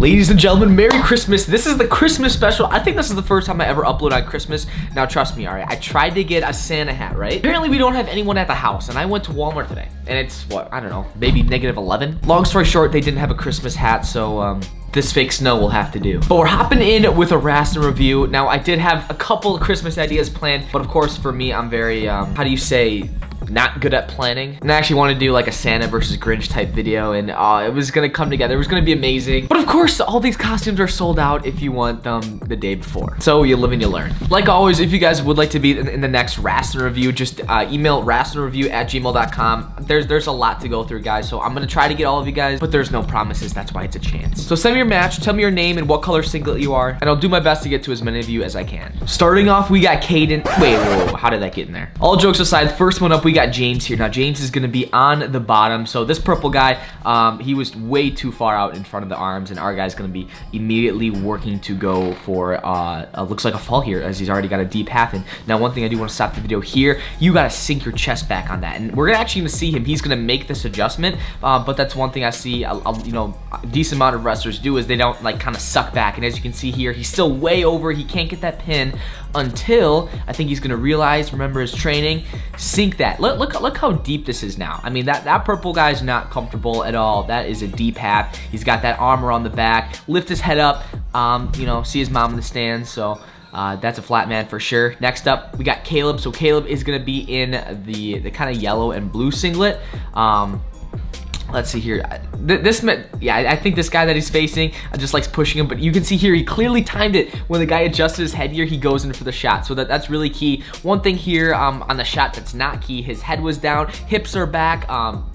Ladies and gentlemen, Merry Christmas. This is the Christmas special. I think this is the first time I ever upload on Christmas. Now, trust me, all right? I tried to get a Santa hat, right? Apparently, we don't have anyone at the house, and I went to Walmart today, and it's, what, I don't know, maybe -11? Long story short, they didn't have a Christmas hat, so, this fake snow will have to do. But we're hopping in with a Wrastlin review. Now, I did have a couple of Christmas ideas planned, but of course, for me, I'm very, how do you say, not good at planning. And I actually want to do like a Santa versus Grinch type video, and it was gonna come together. It was gonna be amazing. But of course, all these costumes are sold out if you want them the day before. So you live and you learn. Like always, if you guys would like to be in the next Wrastlin review, just email wrastlinreview@gmail.com. There's a lot to go through, guys. So I'm gonna try to get all of you guys, but there's no promises. That's why it's a chance. So send me your match, tell me your name and what color singlet you are, and I'll do my best to get to as many of you as I can. Starting off, we got Cayden. Wait, whoa, how did that get in there? All jokes aside, first one up, we got James here. Now James is gonna be on the bottom. So this purple guy, he was way too far out in front of the arms, and our guy's gonna be immediately working to go for looks like a fall here, as he's already got a deep half in. Now one thing I do want to stop the video here, you gotta sink your chest back on that, and we're actually gonna see him. He's gonna make this adjustment, but that's one thing I see you know, a decent amount of wrestlers do, is they don't like kind of suck back, and as you can see here, he's still way over. He can't get that pin until I think he's gonna realize, remember his training, sink that. Look how deep this is now. I mean, that purple guy's not comfortable at all. That is a deep half. He's got that armor on the back. Lift his head up, you know, see his mom in the stands. So that's a flat man for sure. Next up, we got Caleb. So Caleb is gonna be in the kind of yellow and blue singlet. Let's see here. Yeah, I think this guy that he's facing just likes pushing him, but you can see here he clearly timed it. When the guy adjusted his head here, he goes in for the shot. So that's really key. One thing here on the shot that's not key, his head was down, hips are back,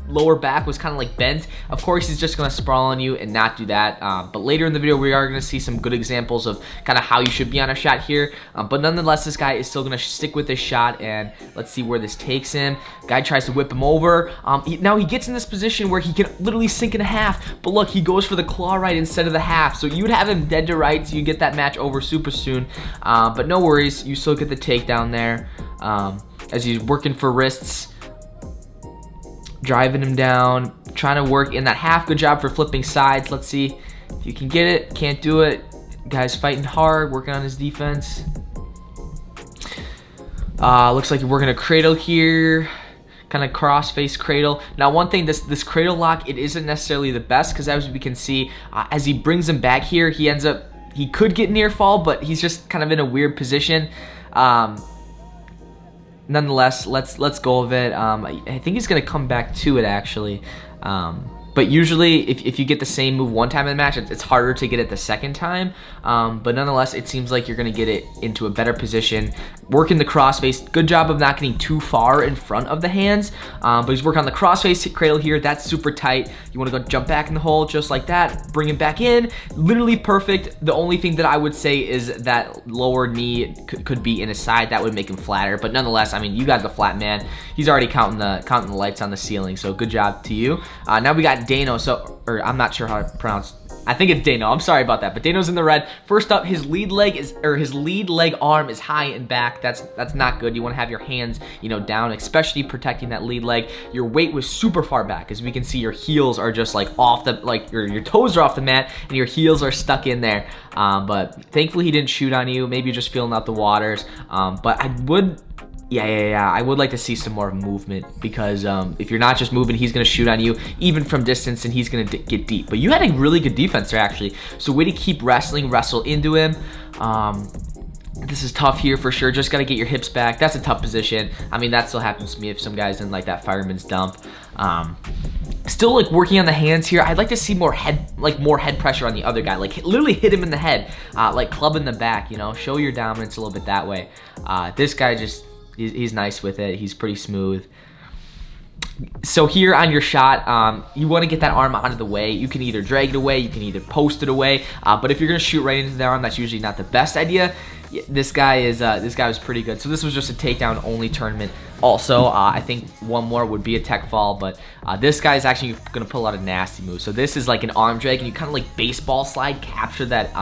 lower back was kind of like bent. Of course, he's just gonna sprawl on you and not do that. But later in the video, we are gonna see some good examples of kind of how you should be on a shot here. But nonetheless, this guy is still gonna stick with this shot, and let's see where this takes him. Guy tries to whip him over. Now he gets in this position where he can literally sink in half, but look, he goes for the claw right instead of the half. So you would have him dead to rights. You get that match over super soon. But no worries, you still get the takedown there as he's working for wrists. Driving him down, trying to work in that half. Good job for flipping sides. Let's see if you can get it. Can't do it. Guy's fighting hard, working on his defense. Looks like you're working a cradle here, kind of cross face cradle. Now one thing, this cradle lock, it isn't necessarily the best, because as we can see, as he brings him back here, he could get near fall, but he's just kind of in a weird position. Nonetheless, let's go with it. I think he's gonna come back to it actually. But usually, if you get the same move one time in the match, it's harder to get it the second time. But nonetheless, it seems like you're gonna get it into a better position. Working the crossface. Good job of not getting too far in front of the hands. But he's working on the crossface cradle here. That's super tight. You wanna go jump back in the hole just like that. Bring it back in. Literally perfect. The only thing that I would say is that lower knee could be in his side. That would make him flatter. But nonetheless, I mean, you got the flat man. He's already counting the lights on the ceiling. So good job to you. Now we got Dano, or I'm not sure how to pronounce. I think it's Dano. I'm sorry about that, but Dano's in the red. First up, his lead leg arm is high and back. That's not good. You want to have your hands, you know, down, especially protecting that lead leg. Your weight was super far back, as we can see. Your heels are just like off the, like your toes are off the mat, and your heels are stuck in there. But thankfully, he didn't shoot on you. Maybe you're just feeling out the waters. But I would. Yeah. I would like to see some more movement, because if you're not just moving, he's going to shoot on you even from distance, and he's going to get deep. But you had a really good defense there, actually. So way to keep wrestle into him. This is tough here for sure. Just got to get your hips back. That's a tough position. I mean, that still happens to me if some guys in like that fireman's dump. Still like working on the hands here. I'd like to see more head pressure on the other guy. Like literally hit him in the head, like club in the back, you know, show your dominance a little bit that way. This guy just, he's nice with it. He's pretty smooth. So here on your shot, you want to get that arm out of the way. You can either drag it away, you can either post it away. But if you're gonna shoot right into the arm, that's usually not the best idea. This guy was pretty good. So this was just a takedown only tournament. Also, I think one more would be a tech fall, but this guy is actually gonna put a lot of nasty moves. So this is like an arm drag, and you kind of like baseball slide, capture that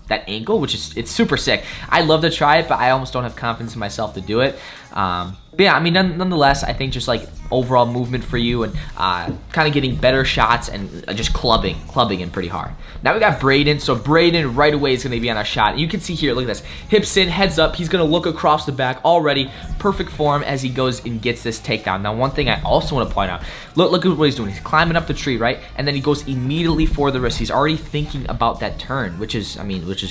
that ankle, which is, it's super sick. I love to try it, but I almost don't have confidence in myself to do it. But yeah, I mean, nonetheless, I think just like overall movement for you and kind of getting better shots and just clubbing in pretty hard. Now we got Braden. So Braden right away is going to be on a shot. And you can see here, look at this. Hips in, heads up. He's going to look across the back already. Perfect form as he goes and gets this takedown. Now, one thing I also want to point out, look at what he's doing. He's climbing up the tree, right? And then he goes immediately for the wrist. He's already thinking about that turn, which is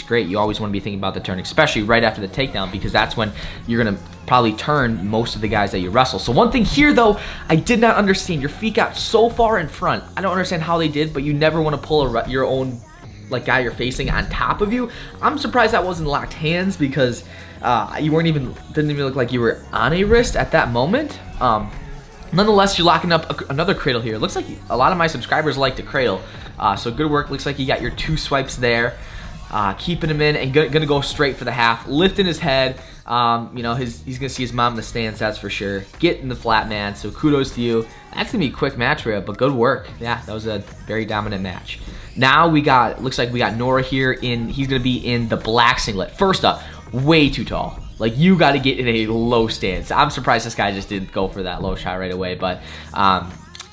great. You always want to be thinking about the turn, especially right after the takedown, because that's when you're going to probably turn most of the guys that you wrestle. So one thing here, though, I did not understand. Your feet got so far in front. I don't understand how they did, but you never want to pull your own like guy you're facing on top of you. I'm surprised that wasn't locked hands, because you didn't even look like you were on a wrist at that moment. Nonetheless, you're locking up another cradle here. It looks like a lot of my subscribers like to cradle. So good work. Looks like you got your 2 swipes there. Keeping him in and gonna go straight for the half. Lifting his head. You know, he's gonna see his mom in the stands, that's for sure. Getting the flat man, so kudos to you. That's gonna be a quick match for you, but good work. Yeah, that was a very dominant match. Now looks like we got Nora here he's gonna be in the black singlet. First up, way too tall. Like, you gotta get in a low stance. I'm surprised this guy just didn't go for that low shot right away, but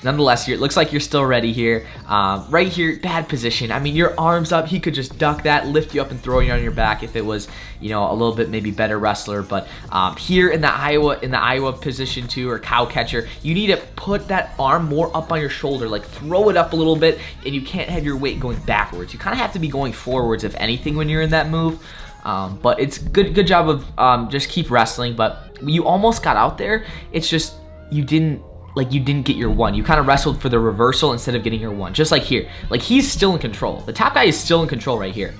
nonetheless, it looks like you're still ready here. Right here, bad position. I mean, your arms up, he could just duck that, lift you up and throw you on your back if it was, you know, a little bit maybe better wrestler. But here in the Iowa position too, or cow catcher, you need to put that arm more up on your shoulder, like throw it up a little bit, and you can't have your weight going backwards. You kind of have to be going forwards, if anything, when you're in that move. But it's good job of just keep wrestling. But you almost got out there. It's just you didn't get your 1. You kind of wrestled for the reversal instead of getting your 1. Just like here. Like, he's still in control. The top guy is still in control right here.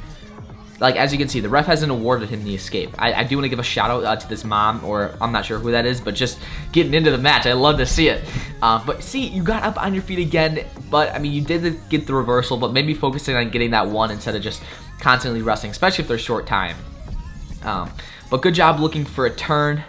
Like, as you can see, the ref hasn't awarded him the escape. I do want to give a shout out to this mom, or I'm not sure who that is, but just getting into the match. I love to see it. But see, you got up on your feet again. But, I mean, you did get the reversal, but maybe focusing on getting that 1 instead of just constantly wrestling, especially if they're short time. But good job looking for a turn.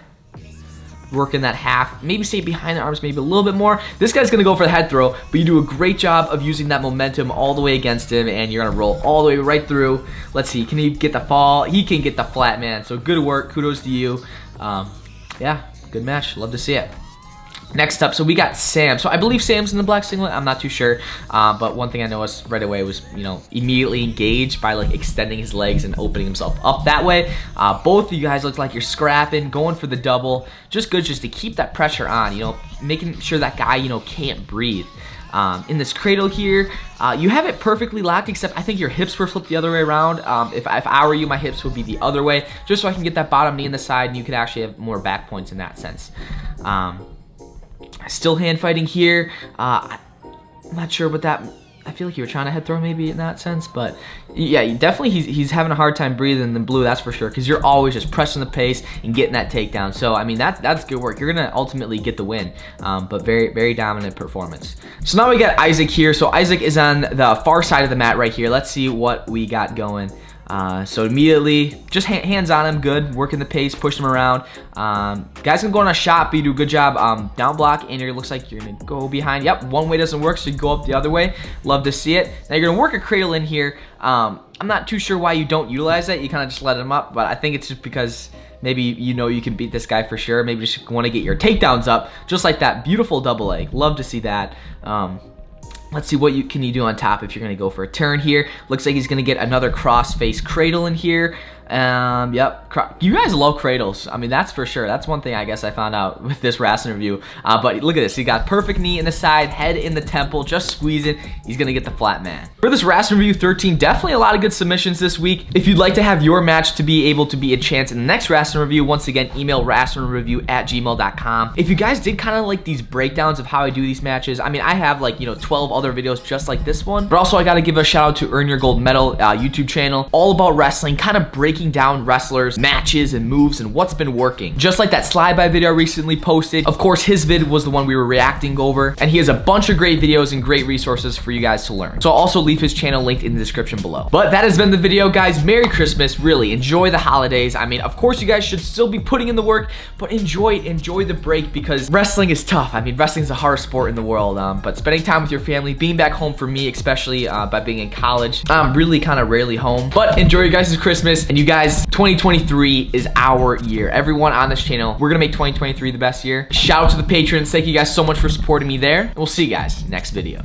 Working that half, maybe stay behind the arms maybe a little bit more. This guy's gonna go for the head throw, but you do a great job of using that momentum all the way against him, and you're gonna roll all the way right through. Let's see, can he get the fall? He can get the flat man, so good work, kudos to you. Yeah, good match, love to see it. Next up, so we got Sam. So I believe Sam's in the black singlet. I'm not too sure. But one thing I noticed right away was, you know, immediately engaged by like extending his legs and opening himself up that way. Both of you guys look like you're scrapping, going for the double. Just good just to keep that pressure on, you know, making sure that guy, you know, can't breathe. In this cradle here, you have it perfectly locked, except I think your hips were flipped the other way around. If I were you, my hips would be the other way, just so I can get that bottom knee in the side, and you could actually have more back points in that sense. Still hand fighting here. I'm not sure what that. I feel like you were trying to head throw maybe in that sense, but yeah, definitely he's having a hard time breathing in blue, that's for sure, because you're always just pressing the pace and getting that takedown. So I mean, that's good work. You're gonna ultimately get the win, but very dominant performance. So now we got Isaac here. So Isaac is on the far side of the mat right here. Let's see what we got going. So immediately, just hands on him, good, working the pace, pushing him around. Guys can go on a shot, but you do a good job down block, and it looks like you're gonna go behind. Yep, one way doesn't work, so you go up the other way. Love to see it. Now you're gonna work a cradle in here. I'm not too sure why you don't utilize that. You kind of just let him up, but I think it's just because maybe you know you can beat this guy for sure. Maybe just want to get your takedowns up, just like that. Beautiful double leg. Love to see that. Let's see what can you do on top if you're going to go for a turn here. Looks like he's going to get another cross-face cradle in here. Yep, you guys love cradles. I mean, that's for sure. That's one thing I guess I found out with this Wrastlin review. But look at this. He got perfect knee in the side, head in the temple, just squeeze it. He's going to get the flat man. For this Wrastlin review 13, definitely a lot of good submissions this week. If you'd like to have your match to be able to be a chance in the next Wrastlin review, once again, email wrestlinreview@gmail.com. If you guys did kind of like these breakdowns of how I do these matches, I mean, I have like, 12 other videos just like this one. But also, I got to give a shout out to Earn Your Gold Medal YouTube channel, all about wrestling, kind of breaking down wrestlers, matches, and moves, and what's been working. Just like that slide by video I recently posted. Of course, his vid was the one we were reacting over, and he has a bunch of great videos and great resources for you guys to learn. So I'll also leave his channel linked in the description below. But that has been the video, guys. Merry Christmas. Really enjoy the holidays. I mean, of course, you guys should still be putting in the work, but enjoy the break, because wrestling is tough. I mean, wrestling is the hardest sport in the world. But spending time with your family, being back home for me, especially by being in college, I'm really kind of rarely home. But enjoy your guys' Christmas, and you guys guys, 2023 is our year. Everyone on this channel, we're gonna make 2023 the best year. Shout out to the patrons. Thank you guys so much for supporting me there. And we'll see you guys next video.